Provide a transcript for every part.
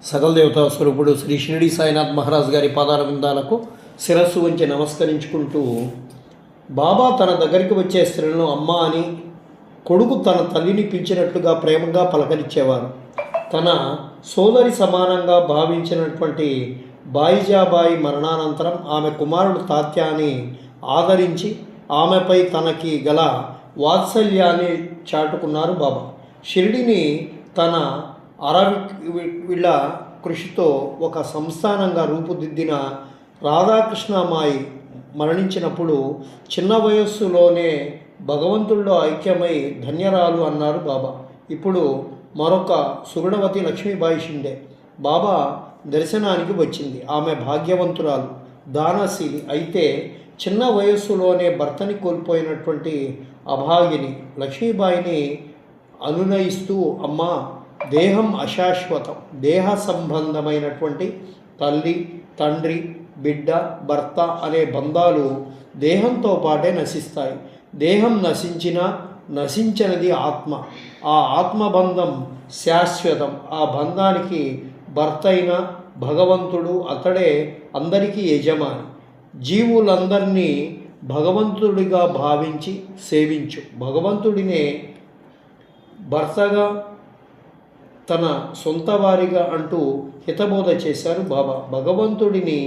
సకల దేవతా స్వరూపుడు శ్రీ షిరిడి సాయినాథ్ మహారాజ్ గారి పాదాల విందాలకు శిరస్సు వంచి నమస్కరించుకుంటూ, బాబా తన దగ్గరికి వచ్చే స్త్రీలను అమ్మ అని, కొడుకు తన తల్లిని పిలిచినట్లుగా ప్రేమగా పలకరించేవారు. తన సోదరి సమానంగా భావించినటువంటి బాయిజాబాయి మరణానంతరం ఆమె కుమారుడు తాత్యాని ఆదరించి ఆమెపై తనకి గల వాత్సల్యాన్ని చాటుకున్నారు బాబా. షిరిడిని తన అరవిళ్ళ కృషితో ఒక సంస్థానంగా రూపుదిద్దిన రాధాకృష్ణమాయి మరణించినప్పుడు చిన్న వయస్సులోనే భగవంతుల్లో ఐక్యమై ధన్యరాలు అన్నారు బాబా. ఇప్పుడు మరొక సుగుణవతి లక్ష్మీబాయి షిండే బాబా దర్శనానికి వచ్చింది. ఆమె భాగ్యవంతురాలు, దానశీలి. అయితే చిన్న వయస్సులోనే భర్తని కోల్పోయినటువంటి అభాగిని లక్ష్మీబాయిని అనునయిస్తూ, అమ్మ, దేహం అశాశ్వతం. దేహ సంబంధమైనటువంటి తల్లి, తండ్రి, బిడ్డ, భర్త అనే బంధాలు దేహంతో పాటే నశిస్తాయి. దేహం నశించినా నశించినది ఆత్మ. ఆ ఆత్మబంధం శాశ్వతం. ఆ బంధానికి భర్త అయిన భగవంతుడు, అతడే అందరికీ యజమాని. జీవులందరినీ భగవంతుడిగా భావించి సేవించు. భగవంతుడినే భర్తగా, తన సొంత వారిగా అంటూ హితబోధ చేశారు బాబా. భగవంతుడిని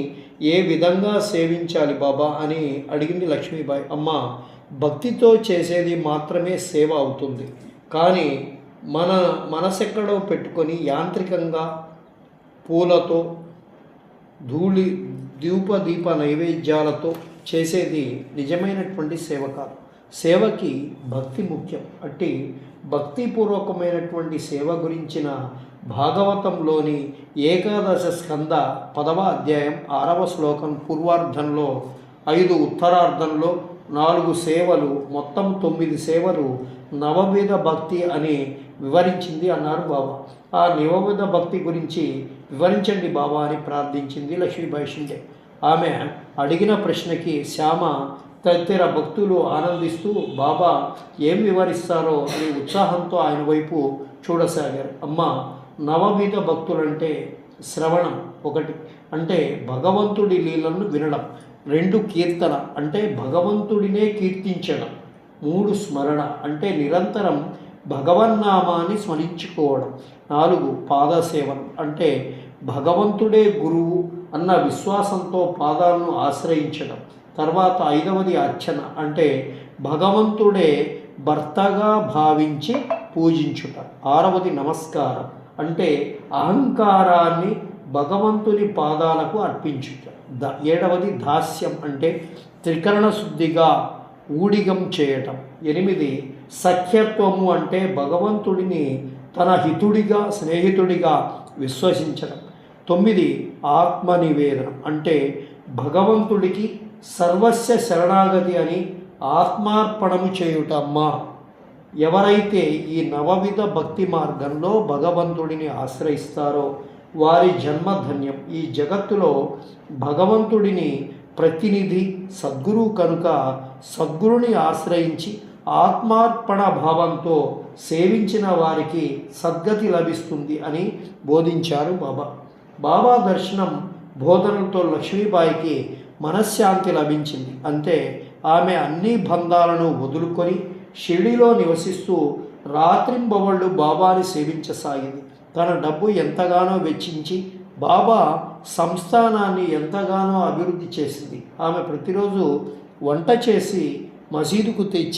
ఏ విధంగా సేవించాలి బాబా అని అడిగింది లక్ష్మీబాయి. అమ్మ, భక్తితో చేసేది మాత్రమే సేవ అవుతుంది. కానీ మనసెక్కడో పెట్టుకొని యాంత్రికంగా పూలతో, దీప నైవేద్యాలతో చేసేది నిజమైనటువంటి సేవ కాదు. సేవకి భక్తి ముఖ్యం. అట్టి భక్తిపూర్వకమైనటువంటి సేవ గురించిన భాగవతంలోని ఏకాదశ స్కంద 10వ అధ్యాయం 6వ శ్లోకం పూర్వార్ధంలో 5 ఉత్తరార్ధంలో 4 సేవలు, మొత్తం 9 సేవలు నవవిధ భక్తి అని వివరించింది అన్నారు బాబా. ఆ నవవిధ భక్తి గురించి వివరించండి బాబా అని ప్రార్థించింది లక్ష్మీబాయి షిండే. ఆమె అడిగిన ప్రశ్నకి శ్యామ తదితర భక్తులు ఆనందిస్తూ బాబా ఏం వివరిస్తారో అని ఉత్సాహంతో ఆయన వైపు చూడసాగారు. అమ్మ, నవవిధ భక్తులంటే శ్రవణం 1, అంటే భగవంతుడి లీలను వినడం. 2 కీర్తన, అంటే భగవంతుడినే కీర్తించడం. 3 స్మరణ, అంటే నిరంతరం భగవన్నామాన్ని స్మరించుకోవడం. 4 పాదసేవనం, అంటే భగవంతుడే గురువు అన్న విశ్వాసంతో పాదాలను ఆశ్రయించడం. తర్వాత 5వది అర్చన, అంటే భగవంతుడే భర్తగా భావించి పూజించుట. 6వది నమస్కారం, అంటే అహంకారాన్ని భగవంతుని పాదాలకు అర్పించుట. 7వది దాస్యం, అంటే త్రికరణ శుద్ధిగా ఊడిగం చేయటం. 8 సఖ్యత్వము, అంటే భగవంతుడిని తన హితుడిగా, స్నేహితుడిగా విశ్వసించడం. 9 ఆత్మనివేదనం, అంటే భగవంతుడికి సర్వస్య శరణాగతి అని ఆత్మార్పణము చేయుట. అమ్మ, ఎవరైతే ఈ నవవిధ భక్తి మార్గంలో భగవంతుడిని ఆశ్రయిస్తారో వారి జన్మధన్యం. ఈ జగత్తులో భగవంతుడిని ప్రతినిధి సద్గురువు కనుక సద్గురుని ఆశ్రయించి ఆత్మార్పణ భావంతో సేవించిన వారికి సద్గతి లభిస్తుంది అని బోధించారు బాబా. బాబా దర్శనం బోధనలతో లక్ష్మీబాయికి మనశ్శాంతి లభించింది. అంతే, ఆమె అన్ని బంధాలను వదులుకొని షిరిడిలో నివసిస్తూ రాత్రింబవళ్ళు బాబాని సేవించసాగింది. తన డబ్బు ఎంతగానో వెచ్చించి బాబా సంస్థానాన్ని ఎంతగానో అభివృద్ధి చేసింది. ఆమె ప్రతిరోజు వంట చేసి మసీదుకు తెచ్చి